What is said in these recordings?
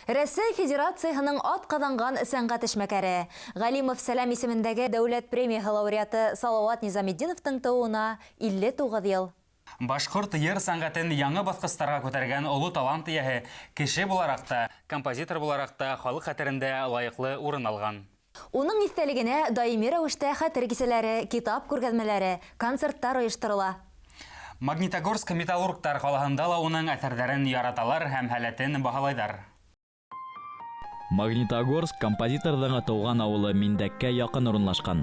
Рәсәй Федерацияһының атҡаҙанған сәнғәт эшмәкәре Ғалимов Сәләм исемендәге дәүләт премияһы лауреаты Салауат Низаметдиновтың тыуына 59 ел. Башҡорт йыр сәнғәтен яңы баҫҡыстарға күтәргән оло талант эйәһе кеше булараҡ та, композитор булараҡ та халыҡ хәтерендә лайыҡлы урын алған. Уның иҫтәлегенә даими рәүештә хәтер кисәләре, китап күргәҙмәләре, концерттар ойошторола. Магнитогорск металлургтар ҡалаһында ла уның әҫәрҙәрен яраталар һәм һәләтен баһалайҙар. Магнитогорск композиторҙың тыуған ауылы Миндәккә яҡын урынлашҡан.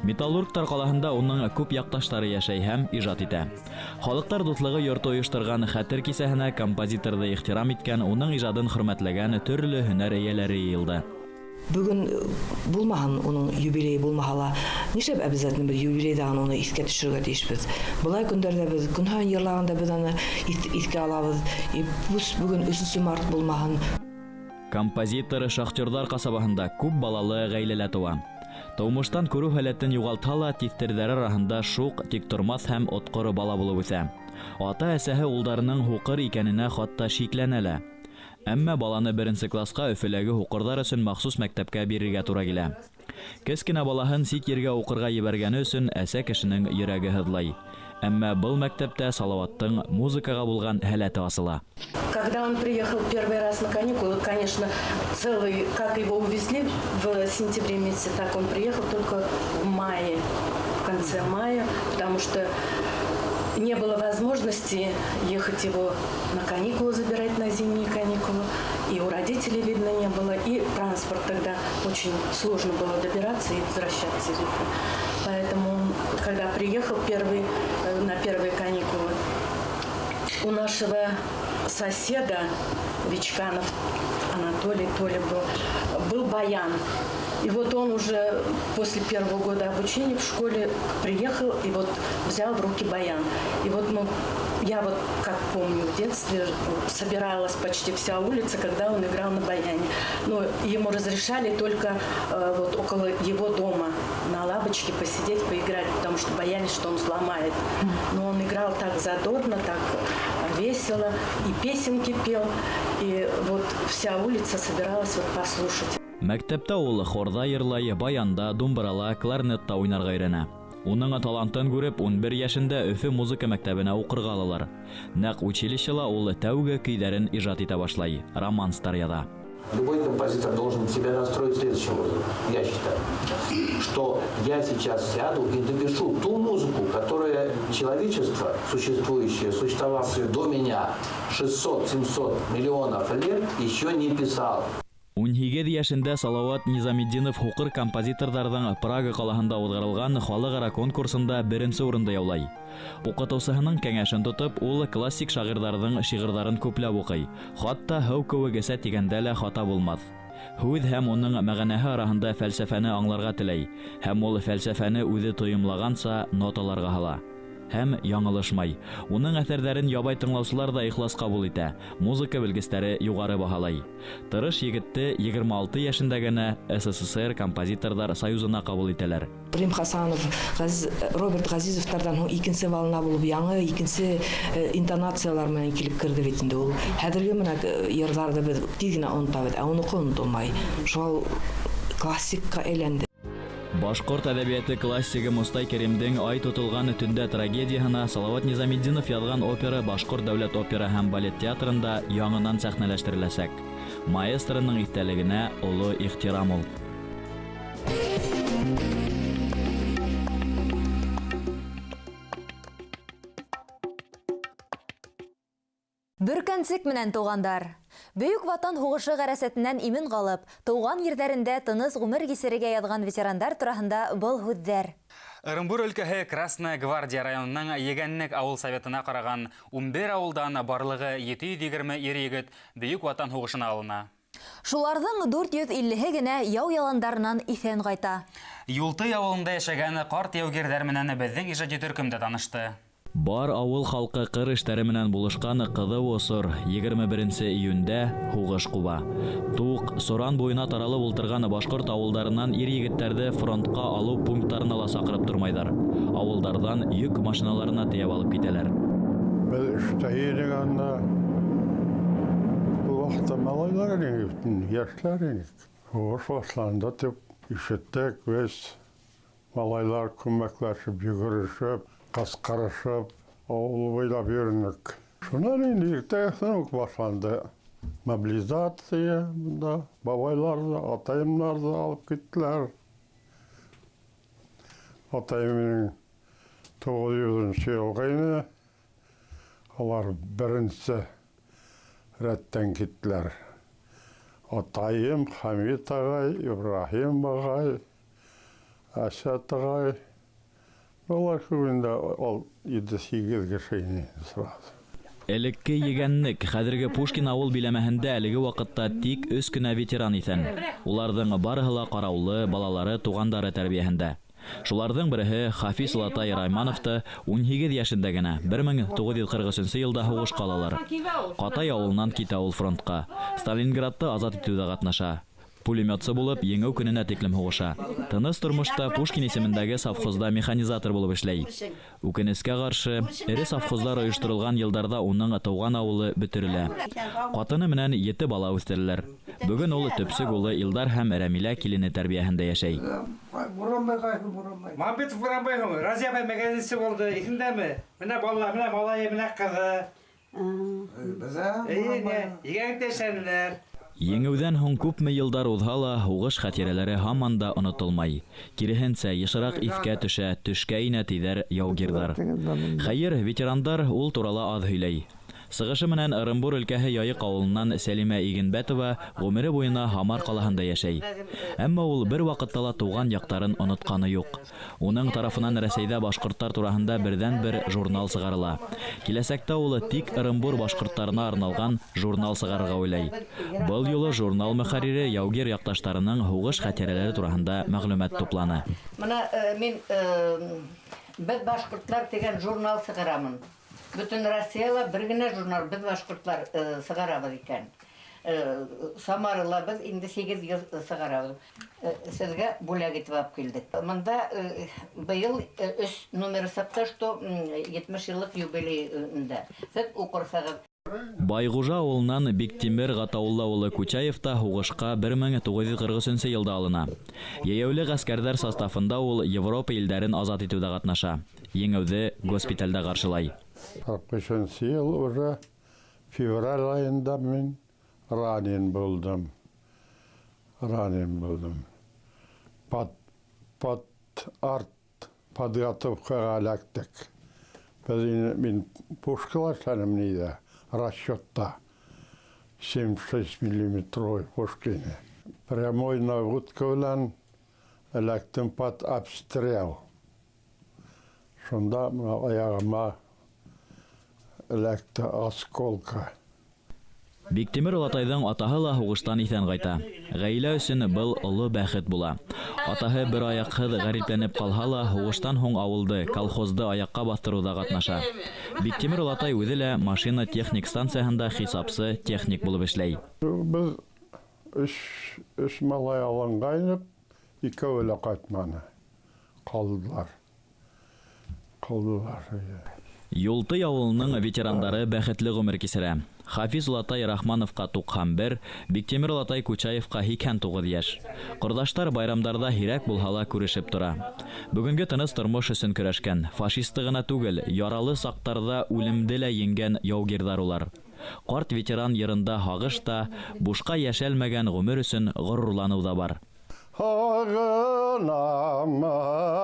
Металлургтар ҡалаһында уның күп яҡташтары йәшәй һәм ижад итә. Халыҡтар дуҫлығы йорто ойоштырған хәтер кисәһенә композиторҙы ихтирам иткән, уның ижадын хөрмәтләгән төрлө һөнәр эйәләре йыйылды. Бөгөн булмаһын, уның юбилей булмаһа, нишләп обязательно бер юбилейдан уны иҫкә төшөргә тейешбеҙ. Былай көндәрҙә беҙ көн һайын йырлаганда беҙ аны иҫкә алабыҙ. Бөгөн 3 март булмаһын. Композитор Шахтерҙар ҡасабаһында күп балалы ғаиләлә тыуа. Тыумыштан күреү һәләтен юғалтһа ла, тиҫтерҙәре араһында шуҡ, тиктормаҫ һәм отҡоро бала булып үҫә. Ата-әсәһе улдарының һуҡыр икәненә хатта шикләнә лә. Әммә баланы 1-нче классҡа Өфөләге һуҡырҙар өсөн махсус мәктәпкә бирергә тура килә. Кескенә балаһын сит ергә уҡырға ебәргәне өсөн әсә кешенең йөрәге һыҙлай. Әммә был мәктәптә Салауаттың музыкаға булған һәләте асыла. Когда он приехал первый раз на каникулы, конечно, целый, как его увезли в сентябре месяце, так он приехал только в мае, в конце мая, потому что не было возможности ехать его на каникулы, забирать на зимние каникулы. И у родителей, видно, не было. И транспорт тогда очень сложно было добираться и возвращаться из Уфы. Поэтому он, когда приехал на первые каникулы, у нашего соседа, Вичканов Анатолий, Толя был баян. И вот он уже после первого года обучения в школе приехал и вот взял в руки баян. И вот я вот как помню в детстве собиралась почти вся улица, когда он играл на баяне. Но ему разрешали только вот около его дома на лавочке посидеть, поиграть, потому что боялись, что он сломает. Но он играл так задорно, так весело, и песенки пел, и вот вся улица собиралась вот послушать. Мәктәптә ул хорда йырлай, баянда, думбырала, кларнетта уйнарға өйрәнә. Уның талантын күреп, 11 йәшендә Өфө музыка мәктәбенә уҡырға алалар. Нәҡ училищела ул тәүге көйҙәрен ижад итә башлай, романстар яҙа. Любой композитор должен себя настроить следующим образом. Я считаю, что я сейчас сяду и допишу ту музыку, которая человечество, существовавшее до меня 600-700 миллионов лет, еще не писал. 17 йәшендә Салауат Низаметдинов һуҡыр композиторҙарҙың Прага ҡалаһында уҙғарылған халыҡара конкурсында 1-нче урынды яулай. Уҡытыусыһының кәңәшен тотоп, ул классик шағирҙарҙың шиғырҙарын күпләп уҡый. Хатта һыу кеүек эсә тигәндә лә хата булмаҫ. Һүҙ һәм уның мәғәнәһе араһында фәлсәфәне аңларға теләй, һәм ул фәлсәфәне үҙе тойомлағанса ноталарға һала. Һәм яңылышмай. Уның әҫәрҙәрен ябай тыңлаусылар да ихлас ҡабул итә. Музыка белгестәре юғары баһалай. Тырыш егетте 26 йәшендә генә СССР композиторҙар союзына ҡабул итәләр. Рим Хасанов, Роберт Ғазизовтарҙан һуң икенсе волна булып, яңы икенсе интонациялар менән килеп керде бит инде ул. Хәҙерге менә йырҙарҙы беҙ тиҙ генә онотабыҙ, ә уныҡы онотолмай. Шул классикка әйләнде. Башҡорт әҙәбиәте классигы Мостай Кәримдең «Ай тотолған төндә» трагедияһына Салауат Низаметдинов яҙған опера Башҡорт дәүләт опера һәм балет театрында яңынан сәхнәләштереләсәк. Маэстроның иҫтәлегенә оло ихтирам ул. Бөркәнсек менән туғандар. Бөйөк ватан һуғышы ғәрәсәтенән имен ҡалып, тыуған ерҙәрендә тыныс ғүмер кисерергә яҙған ветерандар тураһында был һүҙҙәр. Ырымбур өлкәһе Красная Гвардия районының Егәнлек ауыл советына ҡараған 11 ауылдан барлығы 720 ир-егет Бөйөк ватан һуғышына алына. Шуларҙың 450-һе генә яу яландарынан иҫән ҡайта. Юлтай ауылында йәшәгән ҡарт яугирҙәр менән беҙҙең ижади төркөм дә танышты. Бар ауыл халҡы ҡыр эштәре менән булышҡан ҡыҙыу осор 21 июндә һуғыш ҡуба. Туҡ, Соран буйына таралып ултырған башҡорт ауылдарынан ир-егеттәрҙе фронтҡа алыу пункттарына ла саҡырып тормайҙар. Ауылдарҙан йөк машиналарына тейәп алып китәләр. Біз штаи дегенде бұл вақытта малайлар ене, яшьләр ене. Оғыш башланды деп, ишеттек біз малайлар көмәкләшіп, жүгірішіп, қасқарышып, ауыл бойлап өрінік. Шунан енді ертегісін башланды. Мобилизация, бабайларды, атайымларды алып кеттілер. Атайымның 900 жылғайны, олар бірінші рәттен кеттілер. Атайым, Хамид ағай, Ибрахим ағай, Әшат ағай, олар көбінде ол 7-8 кішейіне сұрады. Элекке егәннек хәзерге Пушкин авыл биләмәһендә әлеге вакытта тик 3 кенә ветеран икән. Уларның барыһы ла караулы, балалары, тугандары тәрбияһендә. Шуларның береһе Хафиз Латай Раймановты 18 яшендә генә 1943 елда һугышка алалар. Катай авылыннан китә ул фронтка. Сталинградты азат итүдә катнаша. Пулеметсы булып, еңеү көненә тиклем һугыша. Тыныс тормышта Пушкин исемендәге совхозда механизатор булып эшләй. Үкенескә каршы, эре совхозлар оештырылган елдарда уның тыуган авылы бөтерелә. Катыны менән 7 бала үстерәләр. Бүген ул төпсек улы Илдар һәм Рәмилә килене тәрбияһендә яшәй. Мамбетов Буранбай, Разия мәгәзисе булды. Исендәме? Менә балалар, менә малае, менә кызы. Егәнтәшәнләр. Еңеүдән һуң күпме елдар узһа ла, һугыш хатирәләре һаман да онытылмай. Киреһенсә, ешрак ифкә төшә, төшкә инә тиҙәр яугирҙар. Хәйер, ветерандар ул турала аҙ һөйләй. Сығышы менән Ырымбур өлкәһе Яйыҡ ауылынан Сәлимә Игенбәтова ғүмере буйына Һамар ҡалаһында йәшәй. Әммә ул бер ваҡытта ла туған яҡтарын онотҡаны юҡ. Уның тарафынан Рәсәйҙә башҡорттар тураһында берҙән-бер журнал сығарыла. Киләсәктә ул тик Ырымбур башҡорттарына арналған журнал сығарырға уйлай. Был юлы журнал мөхәррире яугир яҡташтарының һуғыш хәтирәләре тураһында мәғлүмәт тупланы. Мына мин беҙ башҡорттар тигән журнал сығарамын. Бүтін Россияла бір генә журнал біз башҡортлар сығарабыҙ икән. Самарала біз инде 8 йыл сығарабыҙ. Сезгә бүләк итеп алып килдек. Мында быйыл 3 номер саҡта, что 70 йыллыҡ юбилейында. Сез уҡырсағыҙ. Байгужа ауылынан Биктимер Ғатауылла улы Кучаев та һуғышҡа 1943 йылда алына. Йәйәүле ғәскәрҙәр составында ул Европа илдәрен азат итеүҙә ҡатнаша. Еңеүҙе госпиталдә ҡаршылай. 45 yıl уже fevral ayında ben ранен buldum. Подготовкаға ләктік. Мен пушкалар сәлімнейді расчетта 76 миллиметровый пушкины. Прямой наводка білән ләктім под обстрел. Шунда аяғыма ләкті осколка. Биктимер Олатайҙың атаһы ла һуғыштан иҫән ҡайта. Ғаилә өсөн был оло бәхет була. Атаһы бер аяҡһыҙ ғәрипләнеп ҡалһа ла, һуғыштан һуң ауылды, колхозды аяҡҡа баҫтырыуҙа ҡатнаша. Биктимер Олатай үҙе лә машина техник станцияһында хисапсы техник булып эшләй. Без 3 малай алынғайнып, 2 лә ҡайтманы. Ҡалдылар. Юлты ауылының ветерандары бәхетле ғүмер кисерә. Хафиз Латай Рахмановқа 91, Биктимер Латай Кучаевқа 89 йәш. Ҡорҙаштар байрамдарда һирәк булһа күрешеп тора. Бүгенге тыныс тормош өсөн көрәшкән, фашисты ғына түгел, яралы саҡтарҙа үлемде лә еңгән яугирҙар улар. Ҡарт ветеран йырында һағыш та, бушҡа йәшәлмәгән ғүмер өсөн ғорурланыу да бар. Ағанама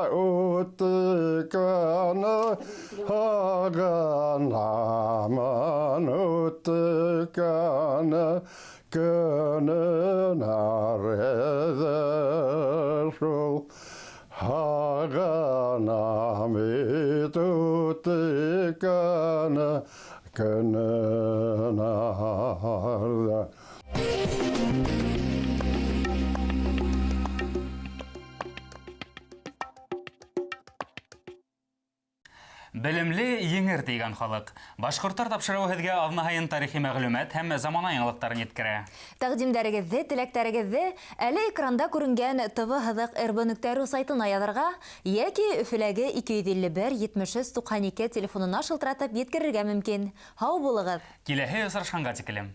өттікәні, ағанаман өттікәні, күнін ареді шул. Ағанам өттікәні, күнін ареді. Белемле еңер тейгән халык. Башҡорттар тапшырыуы һеҙгә аҙнаһайын тарихи мәғлүмәт һәм замана яңылыҡтарын еткерә. Тәҡдимдәрегеҙҙе, теләктәрегеҙҙе әле экранда күренгән tv.rb.ru сайтына яҙырға йәки Өфөләге 251-73-92 телефонына шылтыратып еткерергә мөмкин. Һау булығыҙ. Киләһе осрашҡанға тиклем.